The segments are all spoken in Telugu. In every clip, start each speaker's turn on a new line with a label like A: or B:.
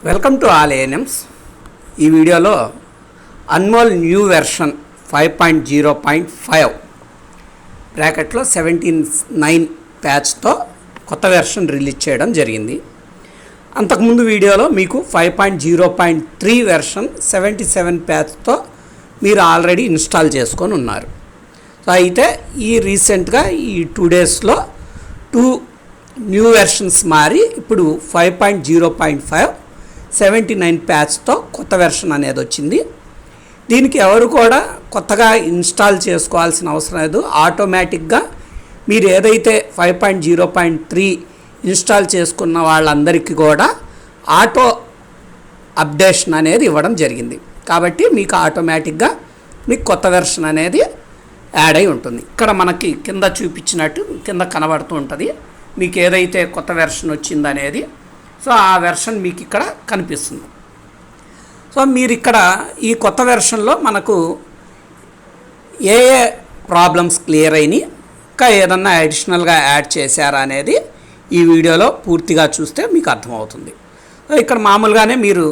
A: Welcome to all ANMs. ఈ వీడియోలో అన్మోల్ న్యూ వెర్షన్ 5.0.5 బ్రాకెట్లో 17.9 ప్యాచ్తో కొత్త వెర్షన్ రిలీజ్ చేయడం జరిగింది. అంతకుముందు వీడియోలో మీకు 5.0.3 వెర్షన్ 77 ప్యాచ్తో మీరు ఆల్రెడీ ఇన్స్టాల్ చేసుకొని ఉన్నారు. సో అయితే ఈ రీసెంట్గా ఈ 2 డేస్లో 2 న్యూ వెర్షన్స్ మారి ఇప్పుడు 5.0.5 79 ప్యాచ్తో కొత్త వెర్షన్ అనేది వచ్చింది. దీనికి ఎవరు కూడా కొత్తగా ఇన్స్టాల్ చేసుకోవాల్సిన అవసరం లేదు. ఆటోమేటిక్గా మీరు ఏదైతే 5.0.3 ఇన్స్టాల్ చేసుకున్న వాళ్ళందరికీ కూడా ఆటో అప్డేషన్ అనేది ఇవ్వడం జరిగింది. కాబట్టి మీకు ఆటోమేటిక్గా మీకు కొత్త వెర్షన్ అనేది యాడ్ అయి ఉంటుంది. ఇక్కడ మనకి కింద చూపించినట్టు కింద కనబడుతూ ఉంటుంది మీకు ఏదైతే కొత్త వెర్షన్ వచ్చిందనేది. సో ఆ వెర్షన్ మీకు ఇక్కడ కనిపిస్తుంది. సో మీరు ఇక్కడ ఈ కొత్త వెర్షన్లో మనకు ఏ ప్రాబ్లమ్స్ క్లియర్ అయినాయి, ఇంకా ఏదన్నా అడిషనల్గా యాడ్ చేశారా అనేది ఈ వీడియోలో పూర్తిగా చూస్తే మీకు అర్థమవుతుంది. ఇక్కడ మామూలుగానే మీరు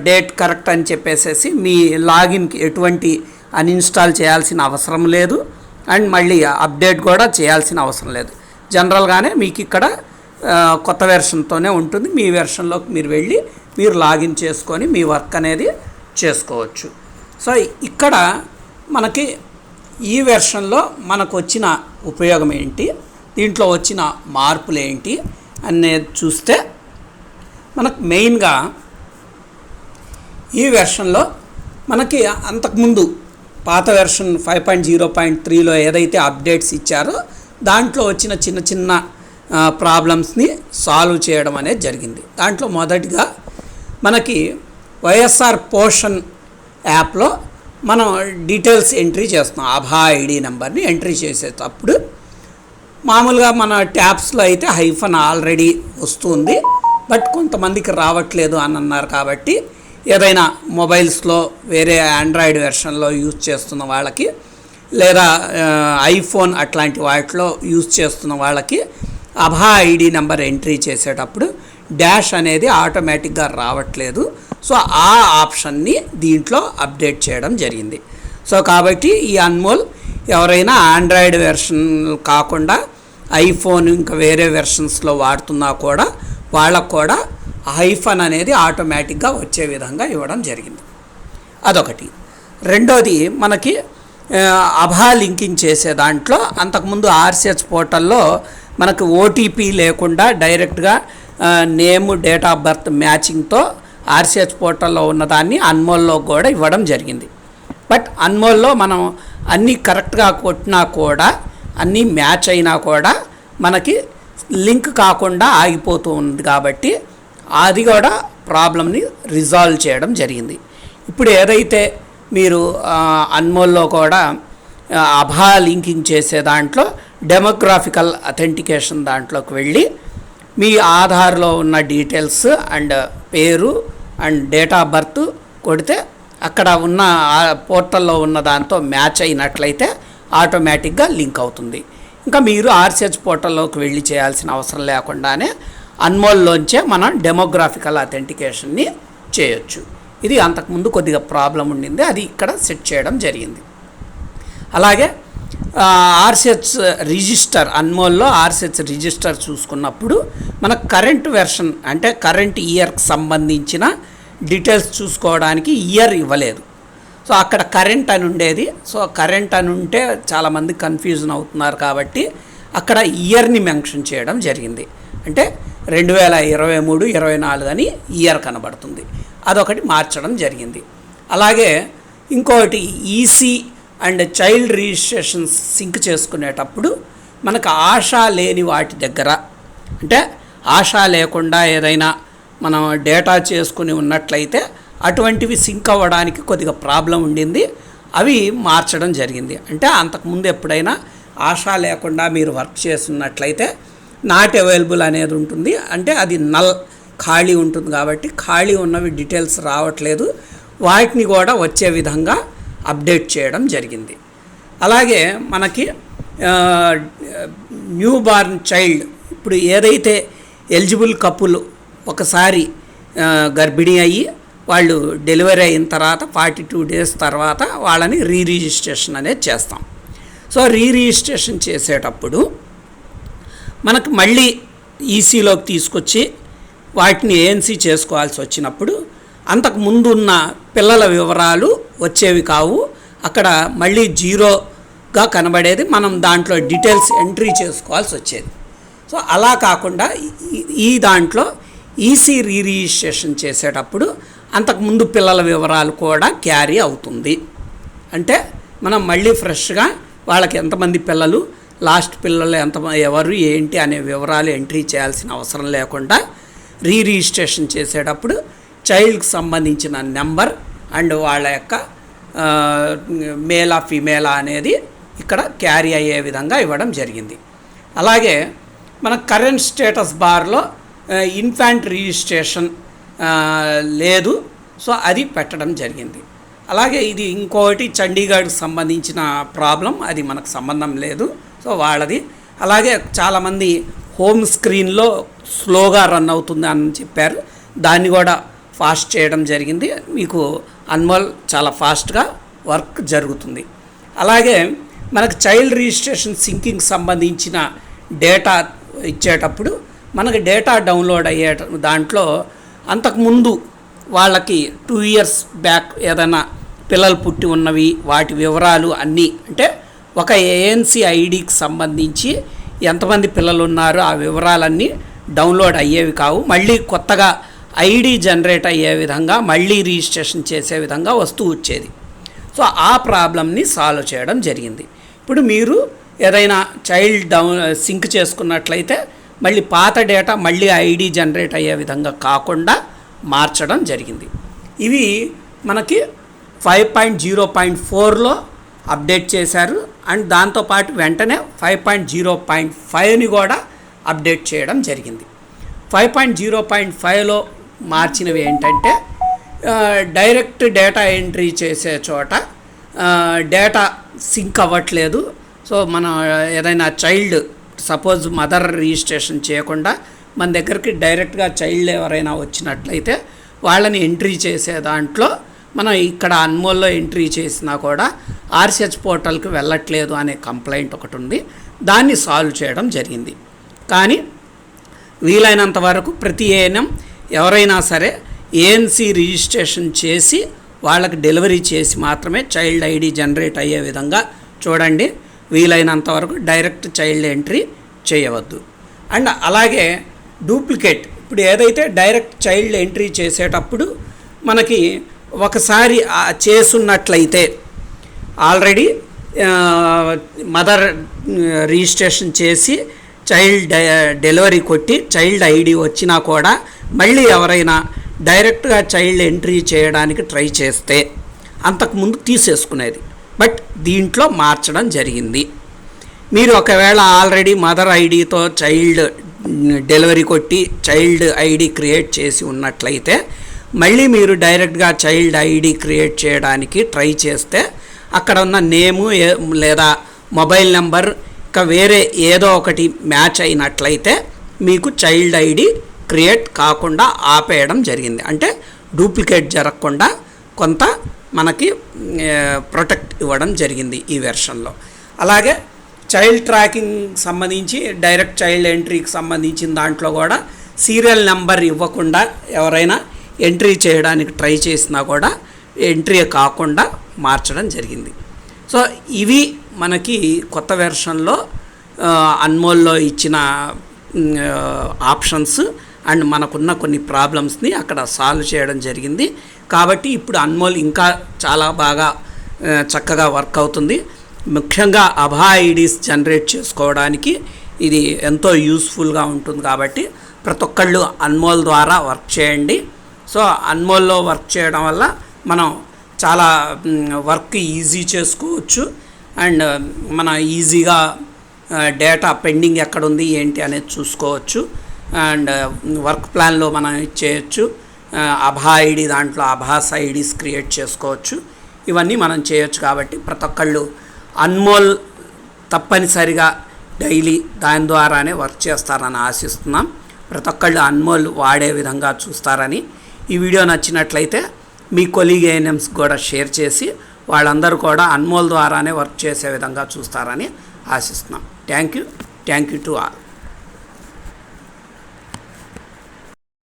A: డేట్ కరెక్ట్ అని చెప్పేసేసి మీ లాగిన్కి ఎటువంటి అన్ఇన్స్టాల్ చేయాల్సిన అవసరం లేదు, అండ్ మళ్ళీ అప్డేట్ కూడా చేయాల్సిన అవసరం లేదు. జనరల్గానే మీకు ఇక్కడ కొత్త వెర్షన్తోనే ఉంటుంది. మీ వెర్షన్లోకి మీరు వెళ్ళి మీరు లాగిన్ చేసుకొని మీ వర్క్ అనేది చేసుకోవచ్చు. సో ఇక్కడ మనకి ఈ వెర్షన్లో మనకు వచ్చిన ఉపయోగం ఏంటి, దీంట్లో వచ్చిన మార్పులు ఏంటి అనేది చూస్తే మనకు మెయిన్గా ఈ వెర్షన్లో మనకి అంతకుముందు పాత వెర్షన్ 5.0.3లో ఏదైతే అప్డేట్స్ ఇచ్చారో దాంట్లో వచ్చిన చిన్న చిన్న ప్రాబ్లమ్స్ని సాల్వ్ చేయడం అనేది జరిగింది. దాంట్లో మొదటిగా మనకి వైఎస్ఆర్ పోషన్ యాప్లో మనం డీటెయిల్స్ ఎంట్రీ చేస్తున్నాం. ఆభా ఐడి నెంబర్ని ఎంట్రీ చేసేటప్పుడు మామూలుగా మన ట్యాబ్స్లో అయితే హైఫన్ ఆల్రెడీ వస్తుంది, బట్ కొంతమందికి రావట్లేదు అని అన్నారు. కాబట్టి ఏదైనా మొబైల్స్లో వేరే ఆండ్రాయిడ్ వెర్షన్లో యూజ్ చేస్తున్న వాళ్ళకి లేదా ఐఫోన్ అట్లాంటి వాటిలో యూజ్ చేస్తున్న వాళ్ళకి ఆభా ఐడి నెంబర్ ఎంట్రీ చేసేటప్పుడు డాష్ అనేది ఆటోమేటిక్గా రావట్లేదు. సో ఆ ఆప్షన్ని దీంట్లో అప్డేట్ చేయడం జరిగింది. సో కాబట్టి ఈ అన్మోల్ ఎవరైనా ఆండ్రాయిడ్ వెర్షన్ కాకుండా ఐఫోన్ ఇంకా వేరే వెర్షన్స్లో వాడుతున్నా కూడా వాళ్ళకు కూడా హైఫన్ అనేది ఆటోమేటిక్గా వచ్చే విధంగా ఇవ్వడం జరిగింది. అదొకటి. రెండోది మనకి ఆభా లింకింగ్ చేసే దాంట్లో అంతకుముందు ఆర్సిహెచ్ పోర్టల్లో మనకు ఓటీపీ లేకుండా డైరెక్ట్గా నేమ్ డేట్ ఆఫ్ బర్త్ మ్యాచింగ్తో ఆర్సిహెచ్ పోర్టల్లో ఉన్నదాన్ని అన్మోల్లో కూడా ఇవ్వడం జరిగింది. బట్ అన్మోల్లో మనం అన్నీ కరెక్ట్గా కొట్టినా కూడా అన్నీ మ్యాచ్ అయినా కూడా మనకి లింక్ కాకుండా ఆగిపోతూ ఉంది. కాబట్టి అది కూడా ప్రాబ్లమ్ని రిజాల్వ్ చేయడం జరిగింది. ఇప్పుడు ఏదైతే మీరు అన్మోల్లో కూడా ఆభా లింకింగ్ చేసే దాంట్లో డెమోగ్రాఫికల్ అథెంటికేషన్ దాంట్లోకి వెళ్ళి మీ ఆధార్లో ఉన్న డీటెయిల్స్ అండ్ పేరు అండ్ డేట్ ఆఫ్ బర్త్ కొడితే అక్కడ ఉన్న పోర్టల్లో ఉన్న దాంతో మ్యాచ్ అయినట్లయితే ఆటోమేటిక్గా లింక్ అవుతుంది. ఇంకా మీరు ఆర్సిహెచ్ పోర్టల్లోకి వెళ్ళి చేయాల్సిన అవసరం లేకుండానే అన్మోల్లోంచే మనం డెమోగ్రాఫికల్ అథెంటికేషన్ని చేయొచ్చు. ఇది అంతకుముందు కొద్దిగా ప్రాబ్లం ఉండింది, అది ఇక్కడ సెట్ చేయడం జరిగింది. అలాగే ఆర్సిహెచ్ రిజిస్టర్, అన్మోల్లో ఆర్సిహెచ్ రిజిస్టర్ చూసుకున్నప్పుడు మనకు కరెంట్ వెర్షన్ అంటే కరెంట్ ఇయర్కి సంబంధించిన డీటెయిల్స్ చూసుకోవడానికి ఇయర్ ఇవ్వలేదు. సో అక్కడ కరెంట్ అని ఉండేది. సో కరెంట్ అని ఉంటే చాలామంది కన్ఫ్యూజన్ అవుతున్నారు. కాబట్టి అక్కడ ఇయర్ని మెన్షన్ చేయడం జరిగింది. అంటే 2023, 24 అని ఇయర్ కనబడుతుంది. అదొకటి మార్చడం జరిగింది. అలాగే ఇంకొకటి EC and child registration sync చేసుకునేటప్పుడు మనకు ఆశా లేని వాటి దగ్గర, అంటే ఆశా లేకుండా ఏదైనా మనం డేటా చేసుకుని ఉన్నట్లయితే అటువంటివి సింక్ అవ్వడానికి కొద్దిగా ప్రాబ్లం ఉండింది. అవి మార్చడం జరిగింది. అంటే అంతకుముందు ఎప్పుడైనా ఆశా లేకుండా మీరు వర్క్ చేస్తున్నట్లయితే నాట్ అవైలబుల్ అనేది ఉంటుంది. అంటే అది నల్ ఖాళీ ఉంటుంది. కాబట్టి ఖాళీ ఉన్నవి డీటెయిల్స్ రావట్లేదు, వాటిని కూడా వచ్చే విధంగా అప్డేట్ చేయడం జరిగింది. అలాగే మనకి న్యూ బార్న్ చైల్డ్, ఇప్పుడు ఏదైతే ఎలిజిబుల్ కపుల్ ఒకసారి గర్భిణీ అయ్యి వాళ్ళు డెలివరీ అయిన తర్వాత 42 డేస్ తర్వాత వాళ్ళని రిజిస్ట్రేషన్ అనేది చేస్తాం. సో రిజిస్ట్రేషన్ చేసేటప్పుడు మనకు మళ్ళీ ఈసీలోకి తీసుకొచ్చి వాటిని ఏఎన్సీ చేసుకోవాల్సి వచ్చినప్పుడు అంతకు ముందు ఉన్న పిల్లల వివరాలు వచ్చేవి కావు. అక్కడ మళ్ళీ జీరోగా కనబడేది, మనం దాంట్లో డీటెయిల్స్ ఎంట్రీ చేసుకోవాల్సి వచ్చేది. సో అలా కాకుండా ఈ దాంట్లో ఈసీ రిజిస్ట్రేషన్ చేసేటప్పుడు అంతకుముందు పిల్లల వివరాలు కూడా క్యారీ అవుతుంది. అంటే మనం మళ్ళీ ఫ్రెష్గా వాళ్ళకి ఎంతమంది పిల్లలు, లాస్ట్ పిల్లలు ఎవరు ఏంటి అనే వివరాలు ఎంట్రీ చేయాల్సిన అవసరం లేకుండా రిజిస్ట్రేషన్ చేసేటప్పుడు చైల్డ్కి సంబంధించిన నెంబర్ అండ్ వాళ్ళ యొక్క మేలా ఫీమేలా అనేది ఇక్కడ క్యారీ అయ్యే విధంగా ఇవ్వడం జరిగింది. అలాగే మన కరెంట్ స్టేటస్ బార్లో ఇన్ఫాంట్ రిజిస్ట్రేషన్ లేదు, సో అది పెట్టడం జరిగింది. అలాగే ఇది ఇంకోటి చండీగఢ్కి సంబంధించిన ప్రాబ్లం, అది మనకు సంబంధం లేదు, సో వాళ్ళది. అలాగే చాలామంది హోమ్ స్క్రీన్లో స్లోగా రన్ అవుతుంది అని చెప్పారు, దాన్ని కూడా ఫాస్ట్ చేయడం జరిగింది. మీకు అన్మోల్ చాలా ఫాస్ట్గా వర్క్ జరుగుతుంది. అలాగే మనకు చైల్డ్ రిజిస్ట్రేషన్ సింకింగ్ సంబంధించిన డేటా ఇచ్చేటప్పుడు మనకి డేటా డౌన్లోడ్ అయ్యే దాంట్లో అంతకుముందు వాళ్ళకి 2 years బ్యాక్ ఏదైనా పిల్లలు పుట్టి ఉన్నవి వాటి వివరాలు అన్నీ, అంటే ఒక ఏఎన్సీ ఐడికి సంబంధించి ఎంతమంది పిల్లలు ఉన్నారో ఆ వివరాలన్నీ డౌన్లోడ్ అయ్యేవి కావు. మళ్ళీ కొత్తగా ఐడి జనరేట్ అయ్యే విధంగా మళ్ళీ రిజిస్ట్రేషన్ చేసే విధంగా వస్తూ వచ్చేది. సో ఆ ప్రాబ్లమ్ని సాల్వ్ చేయడం జరిగింది. ఇప్పుడు మీరు ఏదైనా చైల్డ్ సింక్ చేసుకున్నట్లయితే మళ్ళీ పాత డేటా మళ్ళీ ఐడి జనరేట్ అయ్యే విధంగా కాకుండా మార్చడం జరిగింది. ఇవి మనకి 5.0.4లో అప్డేట్ చేశారు. అండ్ దాంతోపాటు వెంటనే 5.0.5ని కూడా అప్డేట్ చేయడం జరిగింది. 5.0.5లో మార్చినవి ఏంటంటే డైరెక్ట్ డేటా ఎంట్రీ చేసే చోట డేటా సింక్ అవ్వట్లేదు. సో మనం ఏదైనా చైల్డ్ సపోజ్ మదర్ రిజిస్ట్రేషన్ చేయకుండా మన దగ్గరికి డైరెక్ట్గా చైల్డ్ ఎవరైనా వచ్చినట్లయితే వాళ్ళని ఎంట్రీ చేసే దాంట్లో మనం ఇక్కడ అన్మోల్లో ఎంట్రీ చేసినా కూడా ఆర్సిహెచ్ పోర్టల్కి వెళ్ళట్లేదు అనే కంప్లైంట్ ఒకటి ఉంది, దాన్ని సాల్వ్ చేయడం జరిగింది. కానీ వీలైనంత వరకు ప్రతి ఏఎన్ఎం ఎవరైనా సరే ఏఎన్సీ రిజిస్ట్రేషన్ చేసి వాళ్ళకి డెలివరీ చేసి మాత్రమే చైల్డ్ ఐడి జనరేట్ అయ్యే విధంగా చూడండి. వీలైనంత వరకు డైరెక్ట్ చైల్డ్ ఎంట్రీ చేయవద్దు. అండ్ అలాగే డూప్లికేట్, ఇప్పుడు ఏదైతే డైరెక్ట్ చైల్డ్ ఎంట్రీ చేసేటప్పుడు మనకి ఒకసారి చేసున్నట్లయితే ఆల్రెడీ మదర్ రిజిస్ట్రేషన్ చేసి చైల్డ్ డెలివరీ కొట్టి చైల్డ్ ఐడి వచ్చినా కూడా మళ్ళీ ఎవరైనా డైరెక్ట్గా చైల్డ్ ఎంట్రీ చేయడానికి ట్రై చేస్తే అంతకుముందు తీసేసుకునేది, బట్ దీంట్లో మార్చడం జరిగింది. మీరు ఒకవేళ ఆల్రెడీ మదర్ ఐడితో చైల్డ్ డెలివరీ కొట్టి చైల్డ్ ఐడి క్రియేట్ చేసి ఉన్నట్లయితే మళ్ళీ మీరు డైరెక్ట్గా చైల్డ్ ఐడి క్రియేట్ చేయడానికి ట్రై చేస్తే అక్కడ ఉన్న నేము లేదా మొబైల్ నెంబర్ ఇంకా వేరే ఏదో ఒకటి మ్యాచ్ అయినట్లయితే మీకు చైల్డ్ ఐడి క్రియేట్ కాకుండా ఆపేయడం జరిగింది. అంటే డూప్లికేట్ జరగకుండా కొంత మనకి ప్రొటెక్ట్ ఇవ్వడం జరిగింది ఈ వెర్షన్లో. అలాగే చైల్డ్ ట్రాకింగ్ సంబంధించి డైరెక్ట్ చైల్డ్ ఎంట్రీకి సంబంధించిన దాంట్లో కూడా సీరియల్ నెంబర్ ఇవ్వకుండా ఎవరైనా ఎంట్రీ చేయడానికి ట్రై చేసినా కూడా ఎంట్రీ కాకుండా మార్చడం జరిగింది. సో ఇవి మనకి కొత్త వెర్షన్లో అన్మోల్లో ఇచ్చిన ఆప్షన్స్ అండ్ మనకున్న కొన్ని ప్రాబ్లమ్స్ని అక్కడ సాల్వ్ చేయడం జరిగింది. కాబట్టి ఇప్పుడు అన్మోల్ ఇంకా చాలా బాగా చక్కగా వర్క్ అవుతుంది. ముఖ్యంగా ABHA ఐడీస్ జనరేట్ చేసుకోవడానికి ఇది ఎంతో యూస్ఫుల్గా ఉంటుంది. కాబట్టి ప్రతి ఒక్కళ్ళు అన్మోల్ ద్వారా వర్క్ చేయండి. సో అన్మోల్లో వర్క్ చేయడం వల్ల మనం చాలా వర్క్ ఈజీ చేసుకోవచ్చు అండ్ మన ఈజీగా డేటా పెండింగ్ ఎక్కడుంది ఏంటి అనేది చూసుకోవచ్చు అండ్ వర్క్ ప్లాన్లో మనం చేయొచ్చు. ABHA ఐడి దాంట్లో ABHA ఐడీస్ క్రియేట్ చేసుకోవచ్చు. ఇవన్నీ మనం చేయొచ్చు. కాబట్టి ప్రతి ఒక్కళ్ళు అన్మోల్ తప్పనిసరిగా డైలీ దాని ద్వారానే వర్క్ చేస్తారని ఆశిస్తున్నాం. ప్రతి ఒక్కళ్ళు అన్మోల్ వాడే విధంగా చూస్తారని, ఈ వీడియో నచ్చినట్లయితే మీ కొలీగ్ ఏఎన్ఎంస్ కూడా షేర్ చేసి వాళ్ళందరూ కూడా అన్మోల్ ద్వారానే వర్క్ చేసే విధంగా చూస్తారని ఆశిస్తున్నాం. Thank you to all.